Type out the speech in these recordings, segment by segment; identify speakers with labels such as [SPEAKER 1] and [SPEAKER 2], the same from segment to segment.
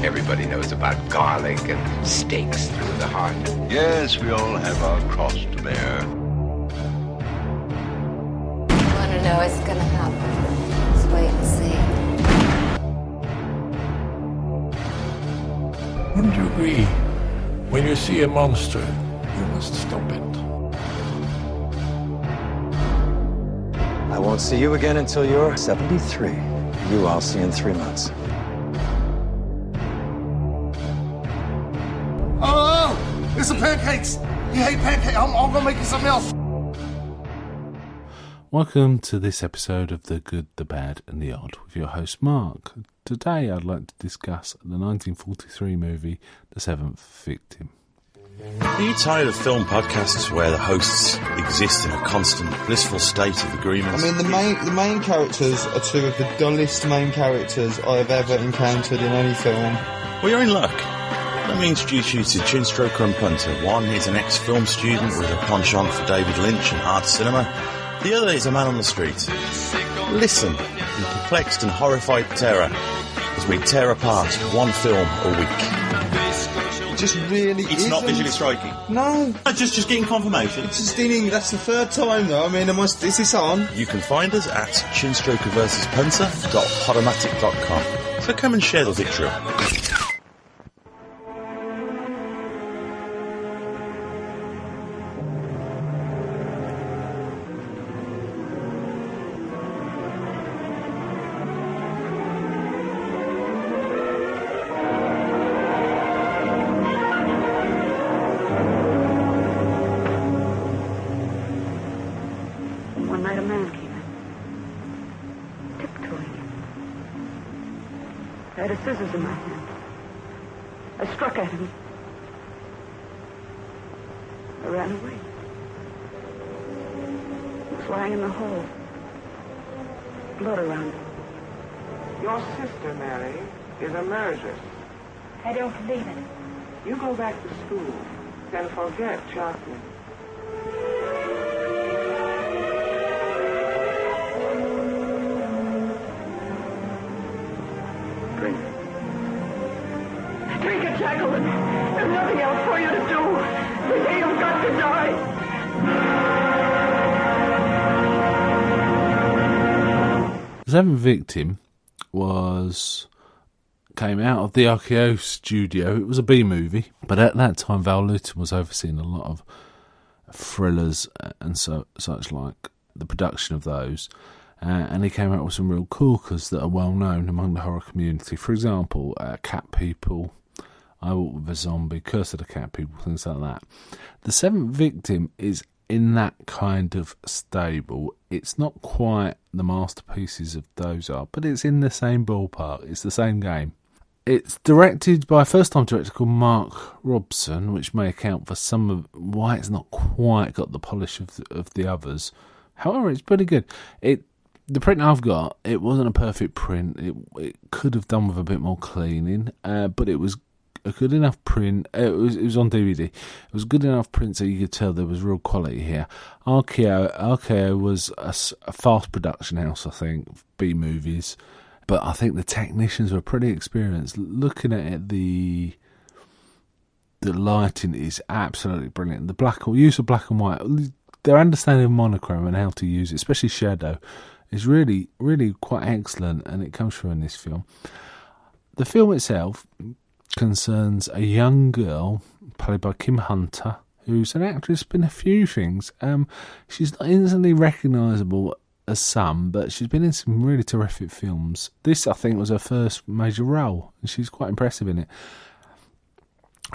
[SPEAKER 1] Everybody knows about garlic and stakes through the heart.
[SPEAKER 2] Yes, we all have our cross to bear.
[SPEAKER 3] You want to know what's going to happen? Let's wait and see.
[SPEAKER 4] Wouldn't you agree? When you see a monster, you must stop it.
[SPEAKER 5] I won't see you again until you're 73. You I'll see in 3 months.
[SPEAKER 6] Oh, it's some pancakes. You hate pancakes. I'm gonna make you something else.
[SPEAKER 7] Welcome to this episode of The Good, the Bad and the Odd with your host Mark. Today I'd like to discuss the 1943 movie The Seventh Victim.
[SPEAKER 8] Are you tired of film podcasts where the hosts exist in a constant blissful state of agreement?
[SPEAKER 9] I mean, the main characters are two of the dullest main characters I have ever encountered in any film.
[SPEAKER 8] Well, you're in luck. Let me introduce you to Chinstroker and Punter. One is an ex-film student with a penchant for David Lynch and art cinema. The other is a man on the street. Listen in perplexed and horrified terror as we tear apart one film a week.
[SPEAKER 9] Just really
[SPEAKER 8] It's not visually striking.
[SPEAKER 9] No.
[SPEAKER 8] Just getting confirmation.
[SPEAKER 9] It's just that's the third is this on?
[SPEAKER 8] You can find us at chinstrokerversuspunter.podomatic.com. So come and share the vitriol.
[SPEAKER 10] One night a man came in, tiptoeing in. I had a scissors in my hand. I struck at him. I ran away. He was lying in the hole. Blood around him.
[SPEAKER 11] Your sister, Mary, is a murderess.
[SPEAKER 10] I don't believe it.
[SPEAKER 11] You go back to school and forget chocolate.
[SPEAKER 10] Drink it, Jacqueline. There's nothing else for you to do. The day you've got to die.
[SPEAKER 7] The Seventh Victim came out of the RKO studio. It was a B movie, but at that time Val Lewton was overseeing a lot of thrillers and such like the production of those. And he came out with some real corkers that are well known among the horror community. For example, Cat People, I Walk with a Zombie, Curse of the Cat People, things like that. The Seventh Victim is in that kind of stable. It's not quite the masterpieces of those are, but it's in the same ballpark. It's the same game. It's directed by a first-time director called Mark Robson, which may account for some of why it's not quite got the polish of the others. However, it's pretty good. The print I've got, it wasn't a perfect print. It could have done with a bit more cleaning, but it was a good enough print. It was on DVD. It was good enough print so you could tell there was real quality here. RKO was a fast production house, I think, B movies, but I think the technicians were pretty experienced. Looking at it, the lighting is absolutely brilliant. The use of black and white, their understanding of monochrome and how to use it, especially shadow, is really, really quite excellent, and it comes through in this film. The film itself concerns a young girl played by Kim Hunter, who's an actress in a few things. She's not instantly recognisable as some, but she's been in some really terrific films. This, I think, was her first major role, and she's quite impressive in it.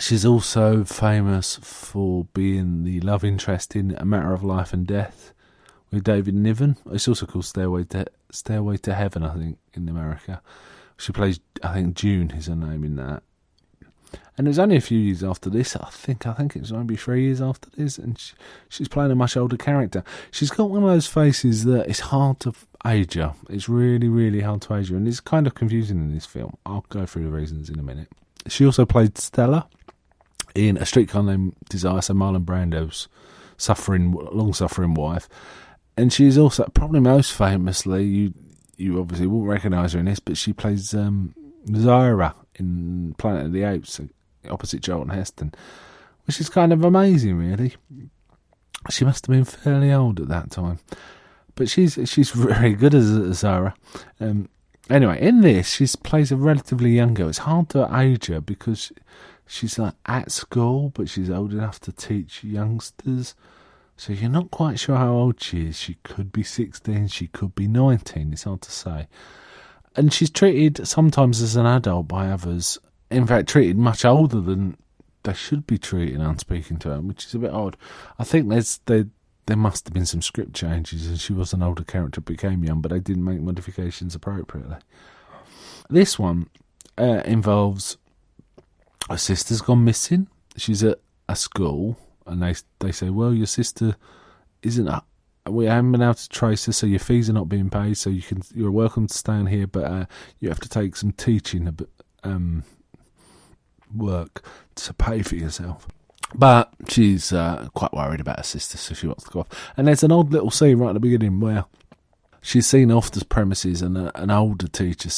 [SPEAKER 7] She's also famous for being the love interest in A Matter of Life and Death with David Niven. It's also called Stairway to Heaven, I think, in America. She plays, I think, June is her name in that. And it was only a few years after this, I think it was maybe 3 years after this, and she's playing a much older character. She's got one of those faces that it's hard to age her. It's really, really hard to age her, and it's kind of confusing in this film. I'll go through the reasons in a minute. She also played Stella in A Streetcar Named Desire, so Marlon Brando's long-suffering wife. And she's also, probably most famously, you obviously won't recognise her in this, but she plays Zaira in Planet of the Apes, opposite Charlton Heston, which is kind of amazing, really. She must have been fairly old at that time, but she's very good as Zara. Anyway, in this, she plays a relatively young girl. It's hard to age her because she's like at school, but she's old enough to teach youngsters. So you're not quite sure how old she is. She could be 16, she could be 19. It's hard to say. And she's treated sometimes as an adult by others. In fact, treated much older than they should be treating on speaking to her, which is a bit odd. I think there must have been some script changes, and she was an older character, became young, but they didn't make modifications appropriately. This one involves her sister's gone missing. She's at a school, and they say, well, your sister isn't up. We haven't been able to trace her, so your fees are not being paid, so you're welcome to stay in here, but you have to take some teaching work to pay for yourself. But she's quite worried about her sister, so she wants to go off. And there's an odd little scene right at the beginning where she's seen off the premises, and an older teacher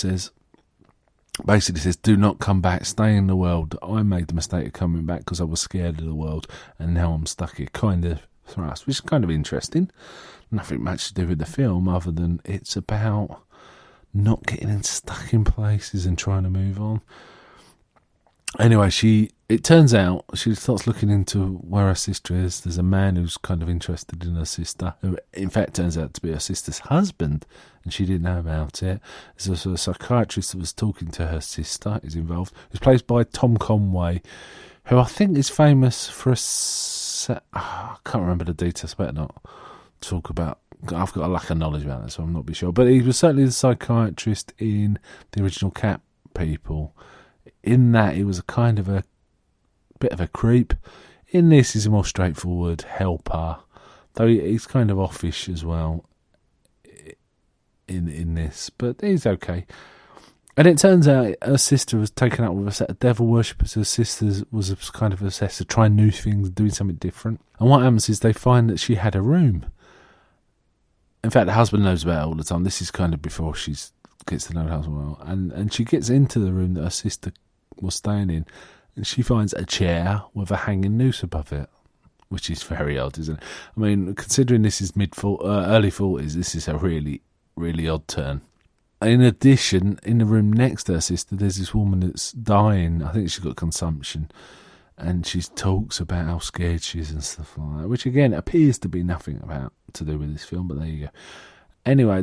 [SPEAKER 7] basically says, do not come back, stay in the world. I made the mistake of coming back because I was scared of the world, and now I'm stuck here. Kind of thrust, which is kind of interesting. Nothing much to do with the film other than it's about not getting stuck in places and trying to move on. Anyway, it turns out she starts looking into where her sister is. There's a man who's kind of interested in her sister, who in fact turns out to be her sister's husband, and she didn't know about it. There's also a psychiatrist that was talking to her sister, is involved, who's played by Tom Conway, who I think is famous for I can't remember the details, better not talk about. I've got a lack of knowledge about it, so I'm not be sure. But he was certainly the psychiatrist in the original Cat People. In that, he was a kind of a bit of a creep. In this, he's a more straightforward helper, though he's kind of offish as well in this, but he's okay. And it turns out her sister was taken up with a set of devil worshippers. Her sister was kind of obsessed to try new things, doing something different. And what happens is they find that she had a room. In fact, the husband knows about it all the time. This is kind of before she gets to know the husband well. And she gets into the room that her sister was staying in, and she finds a chair with a hanging noose above it, which is very odd, isn't it? I mean, considering this is early 40s, this is a really, really odd turn. In addition, in the room next to her sister, there's this woman that's dying. I think she's got consumption, and she talks about how scared she is and stuff like that, which again appears to be nothing to do with this film, but there you go. Anyway,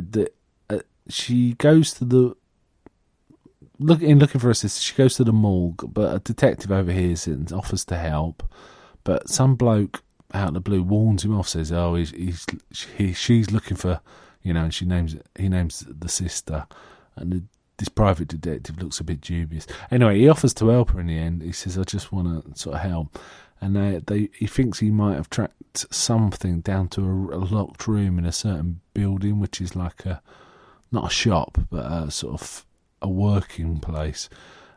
[SPEAKER 7] she goes to looking for her sister. She goes to the morgue, but a detective overhears it and offers to help. But some bloke out of the blue warns him off, says, "Oh, she's looking for." And he names the sister, and this private detective looks a bit dubious. Anyway, he offers to help her in the end. He says, "I just want to sort of help," and he thinks he might have tracked something down to a locked room in a certain building, which is like not a shop, but a sort of a working place.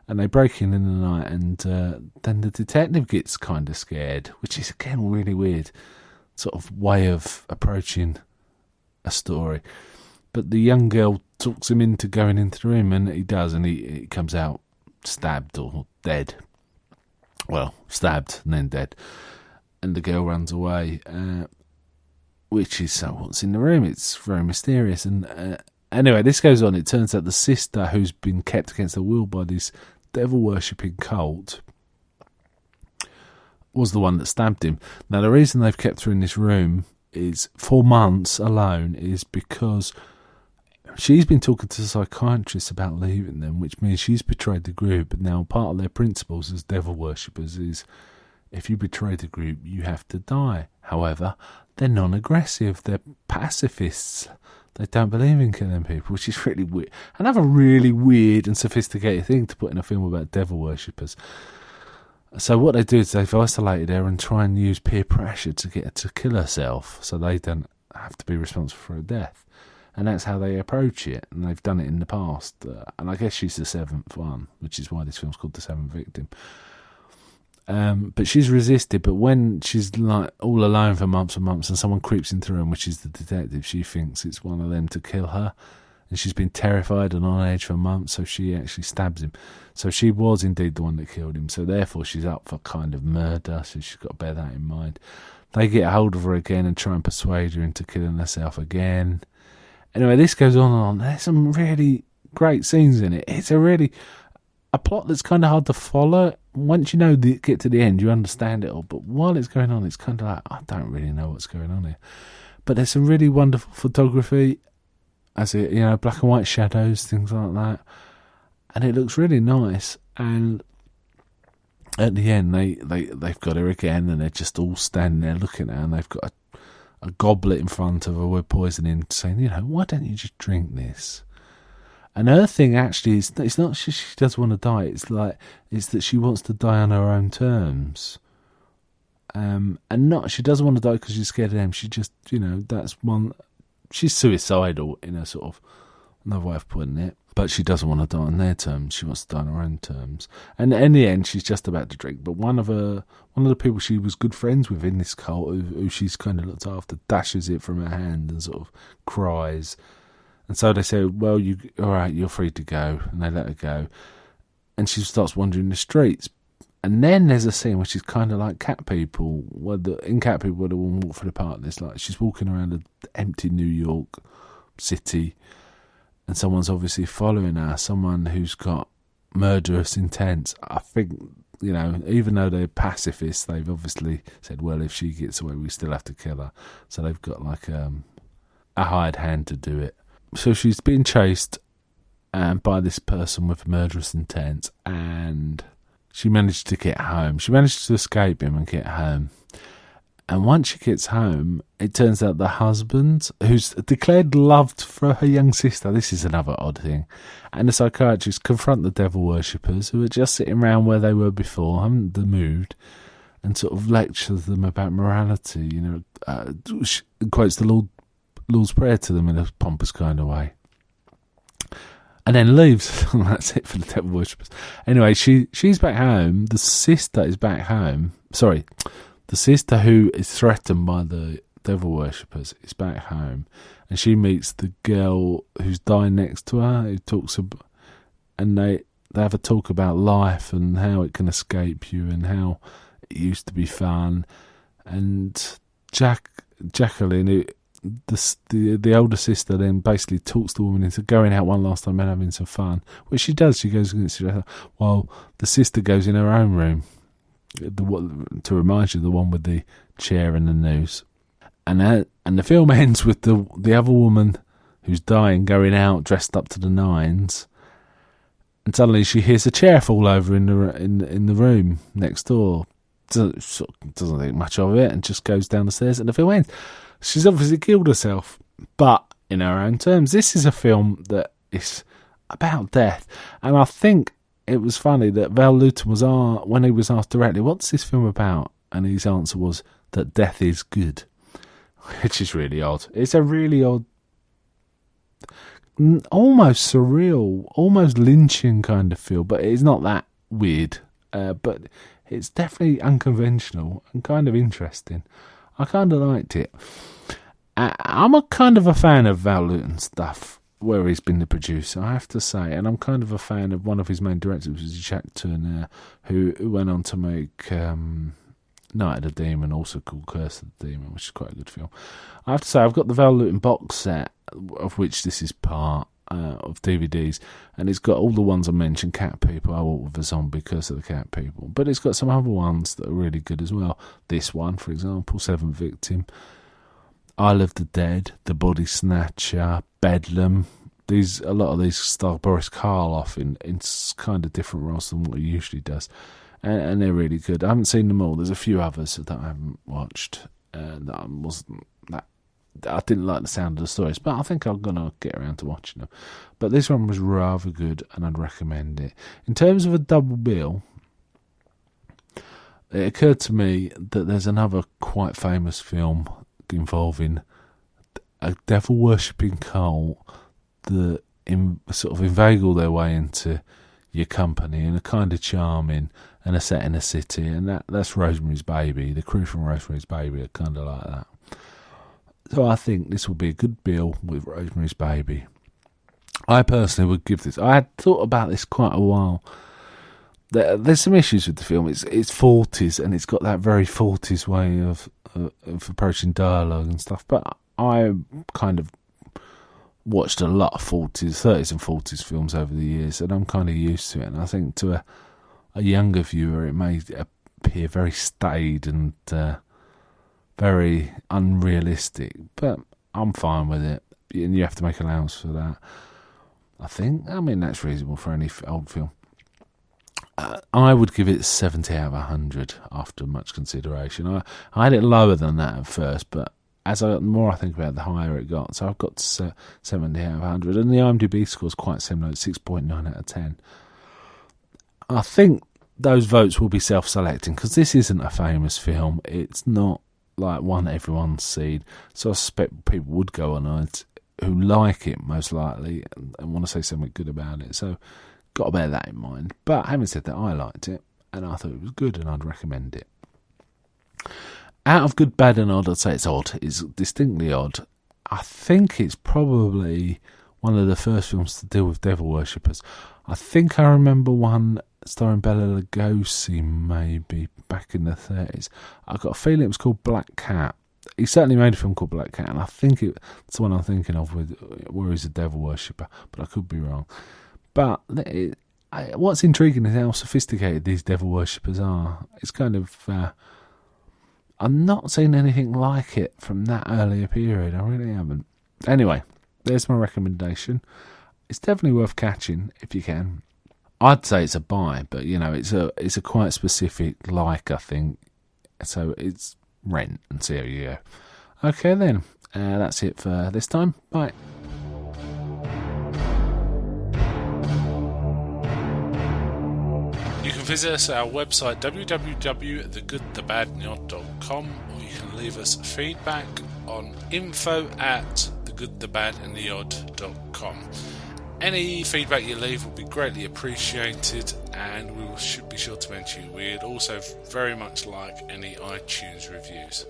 [SPEAKER 7] And they break in the night, and then the detective gets kind of scared, which is again really weird sort of way of approaching a story. But the young girl talks him into going into the room, and he does, and he comes out stabbed or dead. Well, stabbed and then dead. And the girl runs away, which is what's in the room. It's very mysterious. And anyway, this goes on. It turns out the sister, who's been kept against her will by this devil-worshipping cult, was the one that stabbed him. Now, the reason they've kept her in this room is 4 months alone is because she's been talking to the psychiatrist about leaving them, which means she's betrayed the group. Now, part of their principles as devil worshippers is if you betray the group, you have to die. However, they're non-aggressive, they're pacifists. They don't believe in killing people, which is really weird. Another really weird and sophisticated thing to put in a film about devil worshippers. So what they do is they've isolated her and try and use peer pressure to get her to kill herself, so they don't have to be responsible for her death. And that's how they approach it, and they've done it in the past. And I guess she's the 7th one, which is why this film's called The Seventh Victim. But she's resisted, but when she's like all alone for months and months and someone creeps into the room, which is the detective, she thinks it's one of them to kill her. and she's been terrified and on edge for months, so she actually stabs him. So she was indeed the one that killed him, so therefore she's up for kind of murder, so she's got to bear that in mind. They get hold of her again and try and persuade her into killing herself again. Anyway, this goes on and on. There's some really great scenes in it. It's a plot that's kind of hard to follow. Once you know get to the end, you understand it all. But while it's going on, it's kind of like, I don't really know what's going on here. But there's some really wonderful photography, black and white shadows, things like that, and it looks really nice. And at the end, they've got her again, and they're just all standing there looking at her, and they've got a goblet in front of her with poison in, saying, why don't you just drink this? And her thing actually is, it's not she does want to die. It's that she wants to die on her own terms. And she doesn't want to die because she's scared of them. She just, that's one. She's suicidal in a sort of another way of putting it. But she doesn't want to die on their terms. She wants to die on her own terms. And in the end, she's just about to drink. But one of the people she was good friends with in this cult, who she's kind of looked after, dashes it from her hand and sort of cries. And so they say, well, all right, you're free to go. And they let her go. And she starts wandering the streets. And then there's a scene which is kind of like Cat People. In Cat People, where the woman walks through the park, there's like she's walking around an empty New York city. And someone's obviously following her. Someone who's got murderous intent. I think, even though they're pacifists, they've obviously said, well, if she gets away, we still have to kill her. So they've got like a hired hand to do it. So she's being chased by this person with murderous intent, and she managed to get home. She managed to escape him and get home. And once she gets home, it turns out the husband, who's declared loved for her young sister, this is another odd thing, and the psychiatrist confront the devil worshippers who are just sitting around where they were before, haven't moved, and sort of lectures them about morality, quotes the Lord's Prayer to them in a pompous kind of way. And then leaves. That's it for the devil worshippers. Anyway, she's back home. The sister is back home. Sorry. The sister who is threatened by the devil worshippers is back home. And she meets the girl who's dying next to her, who talks about, and they have a talk about life and how it can escape you and how it used to be fun. And Jacqueline, the older sister, then basically talks the woman into going out one last time and having some fun, which she does. She goes against her, while the sister goes in her own room, to remind you, the one with the chair and the noose. And the film ends with the other woman who's dying going out dressed up to the nines, and suddenly she hears a chair fall over in the room next door. Doesn't think much of it and just goes down the stairs, and the film ends. She's obviously killed herself, but in her own terms. This is a film that is about death, and I think it was funny that Val Lewton was when he was asked directly, "What's this film about?" and his answer was that death is good, which is really odd. It's a really odd, almost surreal, almost Lynchian kind of feel, but it's not that weird. But it's definitely unconventional and kind of interesting. I kind of liked it. I'm a kind of a fan of Val Lewton stuff, where he's been the producer, I have to say, and I'm kind of a fan of one of his main directors, which is Jack Turner, who went on to make Night of the Demon, also called Curse of the Demon, which is quite a good film. I have to say, I've got the Val Lewton box set, of which this is part, of DVDs, and it's got all the ones I mentioned, Cat People, I Walk with a Zombie, Curse of the Cat People, but it's got some other ones that are really good as well. This one, for example, Seventh Victim, Isle of the Dead, The Body Snatcher, Bedlam. A lot of these star Boris Karloff in kind of different roles than what he usually does, and they're really good. I haven't seen them all. There's a few others that I haven't watched that I didn't like the sound of the stories, but I think I'm gonna get around to watching them. But this one was rather good, and I'd recommend it. In terms of a double bill, it occurred to me that there's another quite famous film involving a devil worshipping cult that sort of inveigle their way into your company and are kind of charming and are set in a city, and that's Rosemary's Baby. The crew from Rosemary's Baby are kind of like that. So I think this will be a good bill with Rosemary's Baby. I personally would give this. I had thought about this quite a while. There's some issues with the film. It's 40s, and it's got that very 40s way of approaching dialogue and stuff. But I kind of watched a lot of 30s and 40s films over the years, and I'm kind of used to it. And I think to a younger viewer, it may appear very staid and very unrealistic, but I'm fine with it, and you have to make allowance for that. I mean, that's reasonable for any old film. I would give it 70 out of 100 after much consideration. I had it lower than that at first, but the more I think about it, the higher it got. So I've got 70 out of 100, and the IMDb score is quite similar at 6.9 out of 10. I think those votes will be self-selecting, because this isn't a famous film. It's not like one everyone's seen, so I suspect people would go on it who like it most likely and want to say something good about it, so got to bear that in mind. But having said that, I liked it and I thought it was good, and I'd recommend it. Out of good, bad and odd, I'd say it's odd. It's distinctly odd. I think it's probably one of the first films to deal with devil worshippers. I think I remember one starring Bela Lugosi maybe back in the 30s. I've got a feeling it was called Black Cat. He certainly made a film called Black Cat, and I think it's the one I'm thinking of where he's a devil worshipper, but I could be wrong. But what's intriguing is how sophisticated these devil worshippers are. It's kind of... I've not seen anything like it from that earlier period. I really haven't. Anyway, there's my recommendation. It's definitely worth catching if you can. I'd say it's a buy, but it's a quite specific like, I think. So it's rent and see how you go. Okay then, that's it for this time. Bye.
[SPEAKER 12] You can visit us at our website www.thegoodthebadandtheodd.com, or you can leave us feedback on info@thegoodthebadandtheodd.com. Any feedback you leave will be greatly appreciated, and we should be sure to mention you. We'd also very much like any iTunes reviews.